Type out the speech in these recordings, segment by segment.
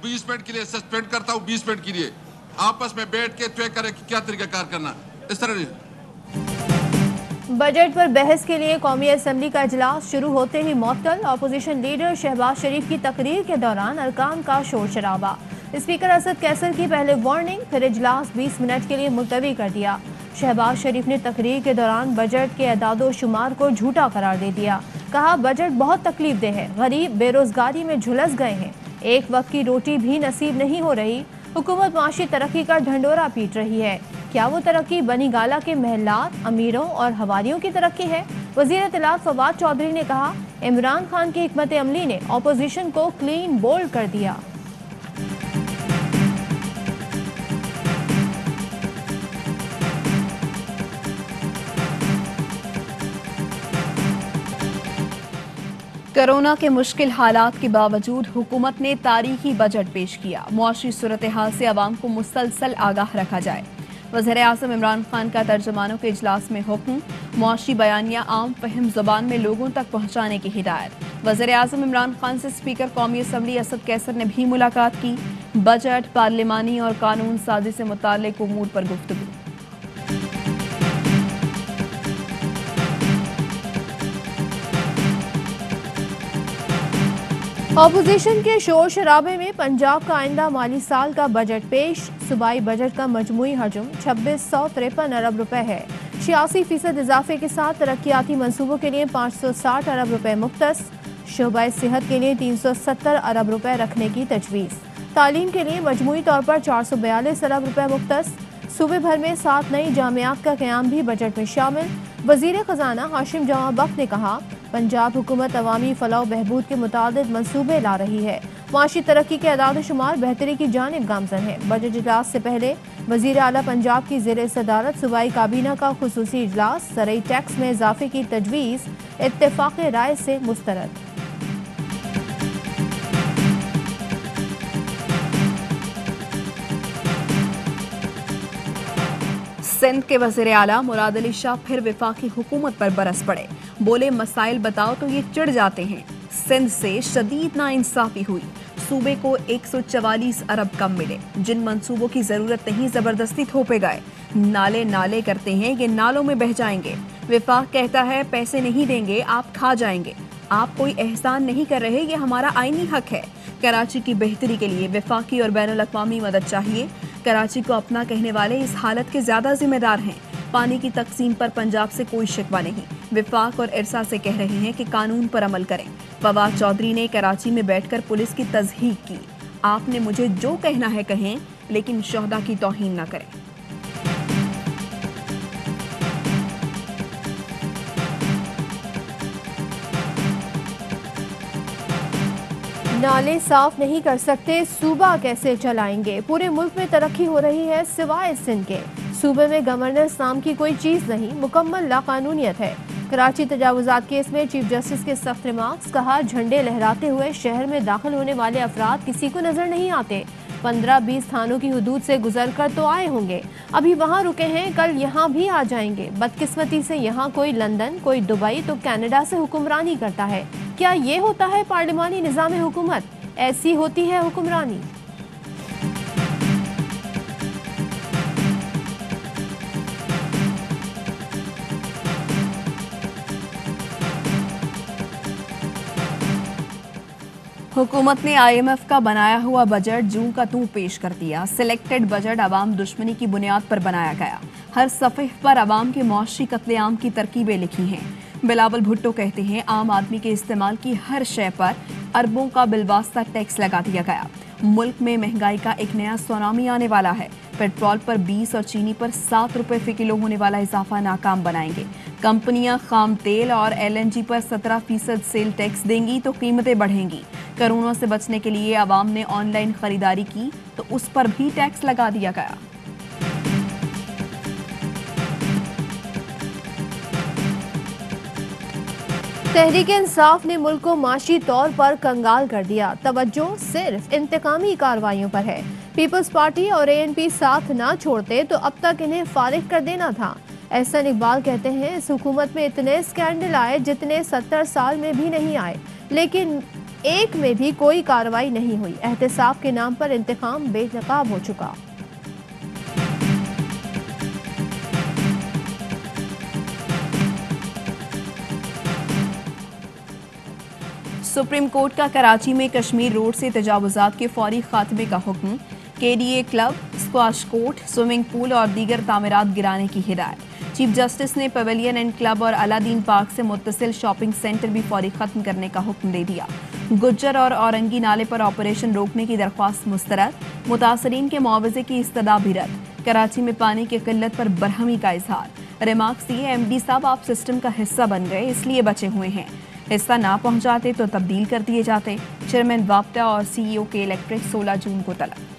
20 minute के लिए suspend करता हूँ, 20 मिनट के लिए आपस में बैठ के तय करें कि क्या तरीकाकार करना, इस तरह नहीं। बजट पर बहस के लिए कौमी असेंबली का इजलास शुरू होते ही मअतल। अपोजिशन लीडर शहबाज शरीफ की तकरीर के दौरान अरकान का शोर शराबा। स्पीकर असद कैसर की पहले वार्निंग, फिर इजलास 20 मिनट के लिए मुलतवी कर दिया। शहबाज शरीफ ने तकरीर के दौरान बजट के अदादो शुमार को झूठा करार दे दिया। कहा बजट बहुत तकलीफ दे है, गरीब बेरोजगारी में झुलस गए हैं, एक वक्त की रोटी भी नसीब नहीं हो रही। हुकूमत माशी तरक्की का ढंडोरा पीट रही है। क्या वो तरक्की बनी गाला के महलात, अमीरों और हवारियों की तरक्की है? वजीर इत्तलात फवाद चौधरी ने कहा इमरान खान की हिकमत अमली ने ऑपोजिशन को क्लीन बोल्ड कर दिया। कोरोना के मुश्किल हालात के बावजूद हुकूमत ने तारीखी बजट पेश किया। मुआशी सूरत हाल से आवाम को मुसलसल आगाह रखा जाए। वज़ीर आज़म इमरान खान का तर्जुमानों के इजलास में हुक्म, मुआशी बयानिया आम फहम जुबान में लोगों तक पहुँचाने की हिदायत। वज़ीर आज़म इमरान खान से स्पीकर कौमी असम्बली असद कैसर ने भी मुलाकात की। बजट, पार्लिमानी और कानून साजी से मुताल्लिक उमूर पर गुफ्तगू। ऑपोजिशन के शोर शराबे में पंजाब का आइंदा माली साल का बजट पेश। सूबाई बजट का मजमूई हजम 2653 अरब रुपए है। 86% इजाफे के साथ तरक्याती मंसूबों के लिए 560 अरब रुपए मुख्तस। शोबाए सेहत के लिए 370 अरब रुपए रखने की तजवीज़। तालीम के लिए मजमूई तौर पर 442 अरब रुपए मुख्तस। सूबे भर में 7 नई जामियात का क़याम भी बजट में शामिल। वज़ीर ख़जाना हाशिम जमां बख्त ने कहा पंजाब हुकूमत अवामी फलाह बहबूद के मुतादिद मंसूबे ला रही है। माशी तरक्की के अदाद शुमार बेहतरी की जानिब गामजन है। बजट इजलास से पहले वज़ीर आला पंजाब की ज़ेर सदारत सूबाई काबीना का खुसूसी इजलास। ज़रई टैक्स में इजाफे की तजवीज़ इत्तेफाक़ राय से मुस्तरद। सिंध के वज़ीर आला मुराद अली शाह फिर वफाकी हुकूमत पर बरस पड़े। बोले मसाइल बताओ तो ये चिढ़ जाते हैं। सिंध से शदीद नाइंसाफी हुई। सूबे को 144 अरब कम मिले। जिन मंसूबों की जरूरत नहीं जबरदस्ती थोपे गए। नाले नाले करते हैं, ये नालों में बह जाएंगे। विफाक कहता है पैसे नहीं देंगे, आप खा जाएंगे। आप कोई एहसान नहीं कर रहे, ये हमारा आईनी हक है। कराची की बेहतरी के लिए वफाकी और बैनुल अक़वामी मदद चाहिए। कराची को अपना कहने वाले इस हालत के ज्यादा जिम्मेदार हैं। पानी की तकसीम पर पंजाब से कोई शिकवा नहीं। विफाक और इरसा से कह रहे हैं कि कानून पर अमल करें। फवाद चौधरी ने कराची में बैठकर पुलिस की तज़हीक की। आपने मुझे जो कहना है कहें, लेकिन शोहदा की तौहीन न करें। नाले साफ नहीं कर सकते, सूबा कैसे चलाएंगे? पूरे मुल्क में तरक्की हो रही है सिवाय सिंध के। सूबे में गवर्नेंस नाम की कोई चीज नहीं, मुकम्मल लाकानूनियत है। कराची तजावुजात केस में चीफ जस्टिस के सख्त रिमार्क्स। कहा झंडे लहराते हुए शहर में दाखिल होने वाले अफराद किसी को नजर नहीं आते। 15-20 थानों की हुदूद से गुजर कर तो आए होंगे, अभी वहाँ रुके हैं, कल यहाँ भी आ जाएंगे। बदकिस्मती से यहाँ कोई लंदन, कोई दुबई तो कनाडा से हुक्मरानी करता है। क्या ये होता है पार्लिमानी निज़ाम हुकूमत? ऐसी होती है हुक्मरानी। हुकूमत ने IMF का बनाया हुआ बजट जूं का तूं पेश कर दिया। सिलेक्टेड बजट अवाम दुश्मनी की बुनियाद पर बनाया गया। हर सफ़े पर अवाम के मौशी कत्लेआम की तरकीबें लिखी हैं। बिलावल भुट्टो कहते हैं आम आदमी के इस्तेमाल की हर शय पर अरबों का बिलवास्ता टैक्स लगा दिया गया। मुल्क में महंगाई का एक नया सुनामी आने वाला है। पेट्रोल पर 20 और चीनी पर 7 रुपए फी किलो होने वाला इजाफा नाकाम बनाएंगे। कंपनियां खाम तेल और LNG पर 17% सेल टैक्स देंगी तो कीमतें बढ़ेंगी। कोरोना से बचने के लिए आवाम ने ऑनलाइन खरीदारी की तो उस पर भी टैक्स लगा दिया गया। तहरीक-ए-इंसाफ ने मुल्क को माशी तौर पर कंगाल कर दिया। तवज्जो सिर्फ इंतकामी कार्रवाइयों पर है। पीपल्स पार्टी और ANP साथ ना छोड़ते तो अब तक इन्हें फारिग कर देना था। एहसन इकबाल कहते हैं इस हुकूमत में इतने स्कैंडल आए जितने 70 साल में भी नहीं आए, लेकिन एक में भी कोई कार्रवाई नहीं हुई। एहतसाब के नाम पर इंतकाम बेनकाब हो चुका। सुप्रीम कोर्ट का कराची में कश्मीर रोड से तजावुजात के फौरी खात्मे का हुक्म। KDA club, squash court, swimming pool और दीगर तामीरात गिराने की हिदायत। चीफ जस्टिस ने पवेलियन एंड क्लब और अलादीन पार्क से मुत्तसिल शॉपिंग सेंटर भी फौरी खत्म करने का हुक्म दे दिया। गुज्जर और औरंगी नाले पर ऑपरेशन रोकने की दरख्वास्त मुस्तरद। मुतासरीन के मुआवजे की इस्तदा भी रद्द। कराची में पानी की किल्लत पर बरहमी का इजहार। रिमार्क्स दिए, एमडी साहब आप सिस्टम का हिस्सा बन गए इसलिए बचे हुए हैं, हिस्सा ना पहुंचाते तो तब्दील कर दिए जाते। चेयरमैन वाप्टा और सीईओ के इलेक्ट्रिक 16 जून को तलब।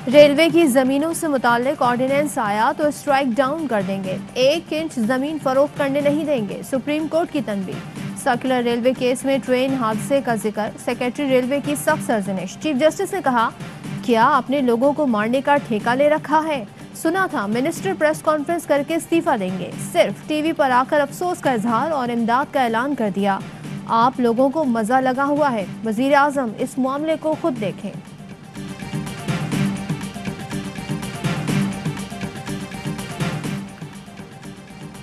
रेलवे की जमीनों से मुताल्लिक ऑर्डिनेंस आया तो स्ट्राइक डाउन कर देंगे। 1 इंच जमीन फरोख्त करने नहीं देंगे, सुप्रीम कोर्ट की तनबीह। सर्कुलर रेलवे केस में ट्रेन हादसे का जिक्र, सेक्रेटरी रेलवे की सख्त सरजनिश। चीफ जस्टिस ने कहा, क्या आपने लोगों को मारने का ठेका ले रखा है? सुना था मिनिस्टर प्रेस कॉन्फ्रेंस करके इस्तीफा देंगे, सिर्फ टीवी पर आकर अफसोस का इजहार और इमदाद का ऐलान कर दिया। आप लोगों को मजा लगा हुआ है, वजीर आजम इस मामले को खुद देखें।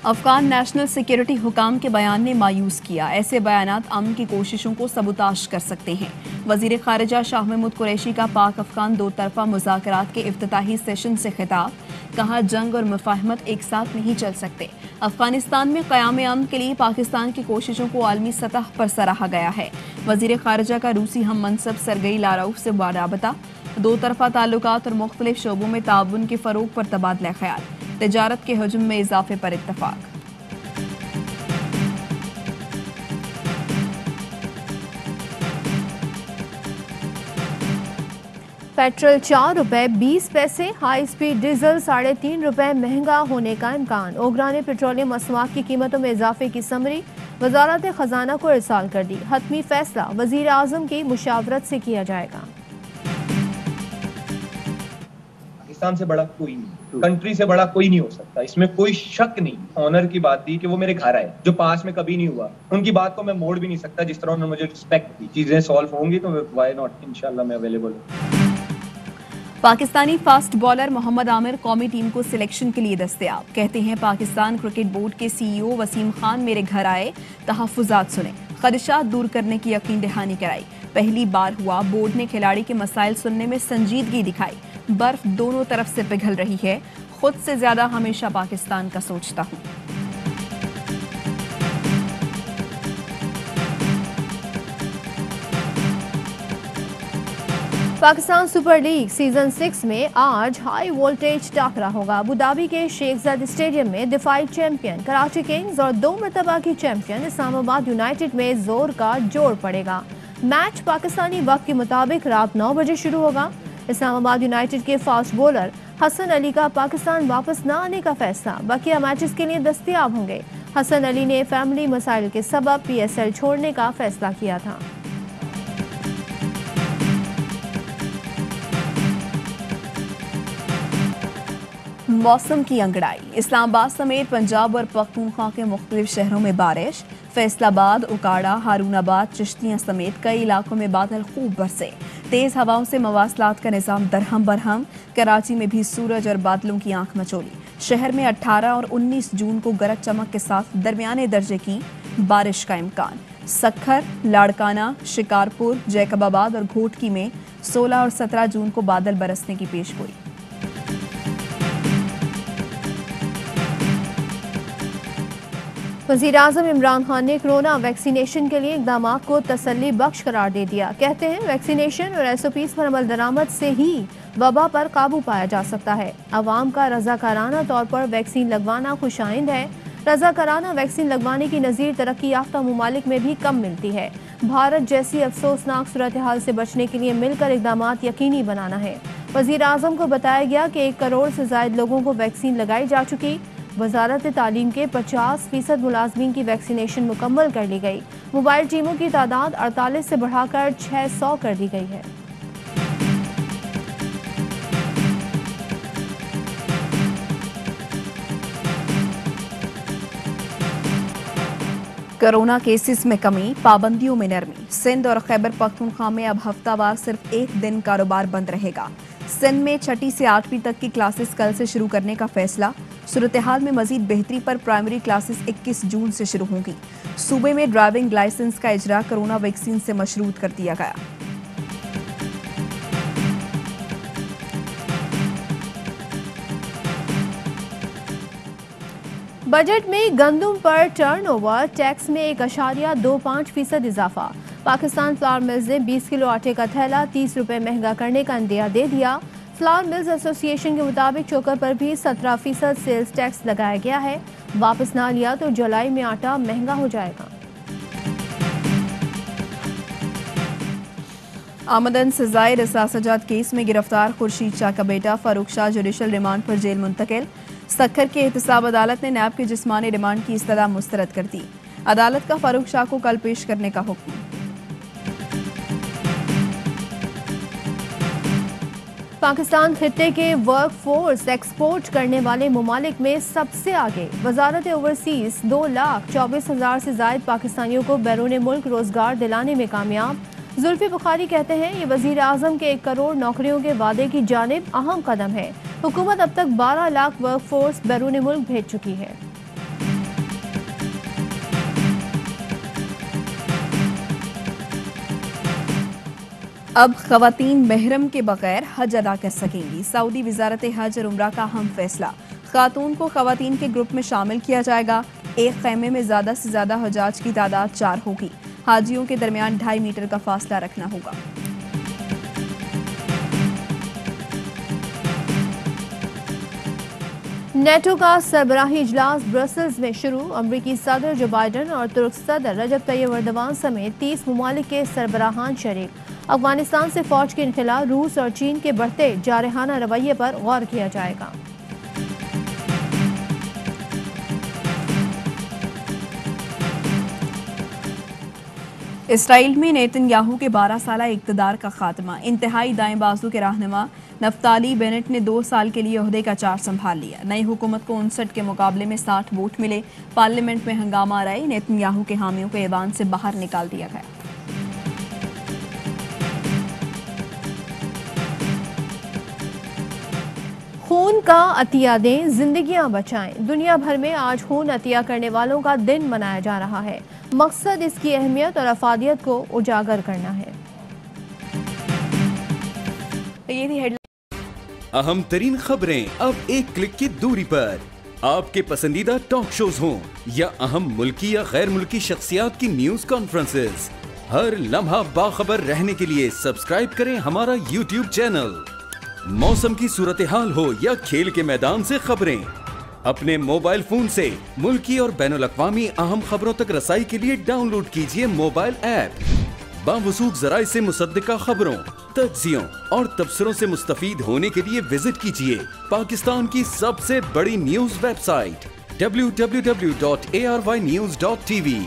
अफगान नेशनल सिक्योरिटी हुकाम के बयान ने मायूस किया। ऐसे बयानात अमन की कोशिशों को सबूताश कर सकते हैं। वजीर खारिजा शाह महमूद कुरैशी का पाक अफगान दो तरफा मुज़ाकरात के इफ्तिताही सेशन से खिताब। कहा, जंग और मुफाहमत एक साथ नहीं चल सकते। अफगानिस्तान में क़याम अमन के लिए पाकिस्तान की कोशिशों को आलमी सतह पर सराहा गया है। वजीर खारिजा का रूसी हम मनसब सरगई लारऊफ से मुराबता। दो तरफा ताल्लुकात और मुख्तलिफ शोबों में ताउन के फ़रोग पर तबादला ख्याल। तिजारत के हजम में इजाफे पर इत्तफाक। पेट्रोल 4 रुपए 20 पैसे, हाई स्पीड डीजल 3.5 रुपए महंगा होने का इम्कान। ओगरा ने पेट्रोलियम मसनूआत की कीमतों में इजाफे की समरी वजारत खजाना को इरसाल कर दी। हतमी फैसला वजीर आजम की मुशावरत से किया जाएगा। पाकिस्तान से बड़ा कोई नहीं, कंट्री से बड़ा कोई नहीं हो सकता, इसमें कोई शक नहीं। ऑनर की बात थी कि वो मेरे घर आए, जो पास में कभी नहीं हुआ। उनकी बात को मैं मोड़ भी नहीं सकता, जिस तरह उन्होंने मुझे रिस्पेक्ट दी। चीजें सॉल्व होंगी तो व्हाई नॉट, इंशाल्लाह मैं अवेलेबल हूँ। पाकिस्तानी फास्ट बॉलर मोहम्मद आमिर कौमी टीम को सिलेक्शन के लिए दस्तयाब। कहते हैं, पाकिस्तान क्रिकेट बोर्ड के सीईओ वसीम खान मेरे घर आए, तहफ्फुजात सुने, खदशात दूर करने की यकीन दहानी कराई। पहली बार हुआ, बोर्ड ने खिलाड़ी के मसाइल सुनने में संजीदगी दिखाई। बर्फ दोनों तरफ से पिघल रही है, खुद से ज्यादा हमेशा पाकिस्तान का सोचता हूँ। पाकिस्तान सुपर लीग सीजन 6 में आज हाई वोल्टेज टाकरा होगा। अबू धाबी के शेख ज़ायद स्टेडियम में दिफाई चैंपियन कराची किंग्स और 2 मरतबा की चैंपियन इस्लामाबाद यूनाइटेड में जोर का जोड़ पड़ेगा। मैच पाकिस्तानी वक्त के मुताबिक रात 9 बजे शुरू होगा। इस्लामाबाद यूनाइटेड के फास्ट बॉलर हसन अली का पाकिस्तान वापस न आने का फैसला बकिया मैचेस के लिए दस्तयाब होंगे। हसन अली ने फैमिली मसाइल के सबब PSL छोड़ने का फैसला किया था। मौसम की अंगड़ाई। इस्लामाबाद समेत पंजाब और पख्तूनख्वा के मुख्तलिफ शहरों में बारिश। फैसलाबाद, उकाड़ा, हारूनाबाद, चिश्तियाँ समेत कई इलाकों में बादल खूब बरसे। तेज हवाओं से मवासलात का निज़ाम दरहम बरहम। कराची में भी सूरज और बादलों की आंख मचोली। शहर में 18 और 19 जून को गरज चमक के साथ दरमियाने दर्जे की बारिश का इम्कान। सक्खर, लाड़काना, शिकारपुर, जैकबाबाद और घोटकी में 16 और 17 जून को बादल बरसने की पेशगोई। वज़ीर आज़म इमरान खान ने कोरोना वैक्सीनेशन के लिए इक़दाम को तसल्ली बख्श करार दे दिया। कहते हैं, वैक्सीनेशन और SOPs पर अमल दरामद से ही वबा पर काबू पाया जा सकता है। अवाम का रज़ाकाराना तौर पर वैक्सीन लगवाना खुशाइंद है। रज़ाकाराना वैक्सीन लगवाने की नज़ीर तरक्की याफ्ता ममालिक में भी कम मिलती है। भारत जैसी अफसोसनाक सूरत हाल से बचने के लिए मिलकर इक़दाम यकीनी बनाना है। वज़ीर आज़म को बताया गया कि 1 करोड़ से ज़ायद लोगों को वैक्सीन लगाई जा चुकी। वजारत तालीम के 50% मुलाजमीन की वैक्सीनेशन मुकम्मल कर ली गई। मोबाइल टीमों की तादाद 48 से बढ़ाकर 600 कर दी गई है। कोरोना केसेस में कमी, पाबंदियों में नरमी। सिंध और खैबर पख्तूनख्वा में अब हफ्तावार सिर्फ एक दिन कारोबार बंद रहेगा। सिंध में 6ठी से 8वीं तक की क्लासेस कल से शुरू करने का फैसला। सूरत हाल में मजीद बेहतरी पर प्राइमरी क्लासेस 21 जून से शुरू होंगी। सूबे में ड्राइविंग लाइसेंस का इजरा कोरोना वैक्सीन से मशरूत कर दिया गया। बजट में गंदुम पर टर्नओवर टैक्स में 1.25% इजाफा। पाकिस्तान फ्लावर मिल्स ने 20 किलो आटे का थैला 30 रुपए महंगा करने का इंदिया दे दिया। फ्लावर मिल्स एसोसिएशन के मुताबिक चोकर पर भी 17% सेल्स टैक्स लगाया गया है। वापस ना लिया तो जुलाई में आटा महंगा हो जाएगा। आमदन से ज़ायद एहसासजात केस में गिरफ्तार खुर्शीद शाह का बेटा फारूक शाह जुडिशल रिमांड पर जेल मुंतकिल। सक्खर की एहतसाब अदालत ने नैब की जिस्मानी रिमांड की इस्तदा मुस्तरद कर दी। अदालत का फारूक शाह को कल पेश करने का हुक्म। पाकिस्तान खित्ते के वर्क फोर्स एक्सपोर्ट करने वाले मुमालिक में सबसे आगे। वजारत ओवरसीज 2,24,000 से जायद पाकिस्तानियों को बैरून मुल्क रोजगार दिलाने में कामयाब। जुल्फी बुखारी कहते हैं ये वजीर आजम के 1 करोड़ नौकरियों के वादे की जानिब अहम कदम है। हुकूमत अब तक 12 लाख वर्क फोर्स बैरून मुल्क भेज चुकी है। अब खवातीन महरम के बगैर हज अदा कर सकेंगी। सऊदी वजारत हज और उम्रा का अहम फैसला। खातून को खवातीन के ग्रुप में शामिल किया जाएगा। एक खैमे में ज्यादा से ज्यादा हजाज की तादाद 4 होगी। हाजियों के दरमियान 2.5 मीटर का फासला रखना होगा। नेटो का सरबराही इजलास ब्रसल्स में शुरू। अमरीकी सदर जो बाइडन और तुर्क सदर रजब तैयब एर्दोगान समेत 30 मुमालिक के सरबराहान शरीक। अफगानिस्तान से फौज के इनखिला, रूस और चीन के बढ़ते जारहाना रवैये पर गौर किया जाएगा। इसराइल में नेतन्याहू के 12 साला इक़्तिदार का खात्मा। इंतहाई दाएं बाजू के रहनुमा नफ्ताली बेनेट ने 2 साल के लिए ओहदे का चार्ज संभाल लिया। नई हुकूमत को 59 के मुकाबले में 60 वोट मिले। पार्लियामेंट में हंगामा रही। नेतन्याहू के हामियों को ऐवान से बाहर निकाल दिया गया। खून का अतिया दें, जिंदगियां बचाएं। दुनिया भर में आज खून अतिया करने वालों का दिन मनाया जा रहा है। मकसद इसकी अहमियत और अफादियत को उजागर करना है। ये थी अहम तरीन खबरें अब एक क्लिक की दूरी पर। आपके पसंदीदा टॉक शोज हों या अहम मुल्की या गैर मुल्की शख्सियात की न्यूज कॉन्फ्रेंसेस, हर लम्हा बाखबर रहने के लिए सब्सक्राइब करें हमारा YouTube चैनल। मौसम की सूरत हाल हो या खेल के मैदान से खबरें, अपने मोबाइल फोन से मुल्की और बैनुल-अक़वामी अहम खबरों तक रसाई के लिए डाउनलोड कीजिए मोबाइल ऐप। बावसूख ज़राए से मुसद्दिका खबरों, तज्ज़ियों और तबसरों से मुस्तफ़ीद होने के लिए विजिट कीजिए पाकिस्तान की सबसे बड़ी न्यूज वेबसाइट www.arYnews.tv।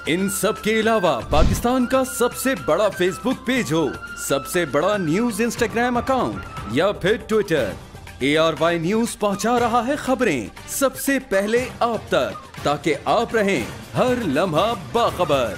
इन सब के अलावा पाकिस्तान का सबसे बड़ा फेसबुक पेज हो, सबसे बड़ा न्यूज इंस्टाग्राम अकाउंट या फिर ट्विटर, ARY न्यूज पहुंचा रहा है खबरें सबसे पहले आप तक, ताकि आप रहें हर लम्हा बाखबर।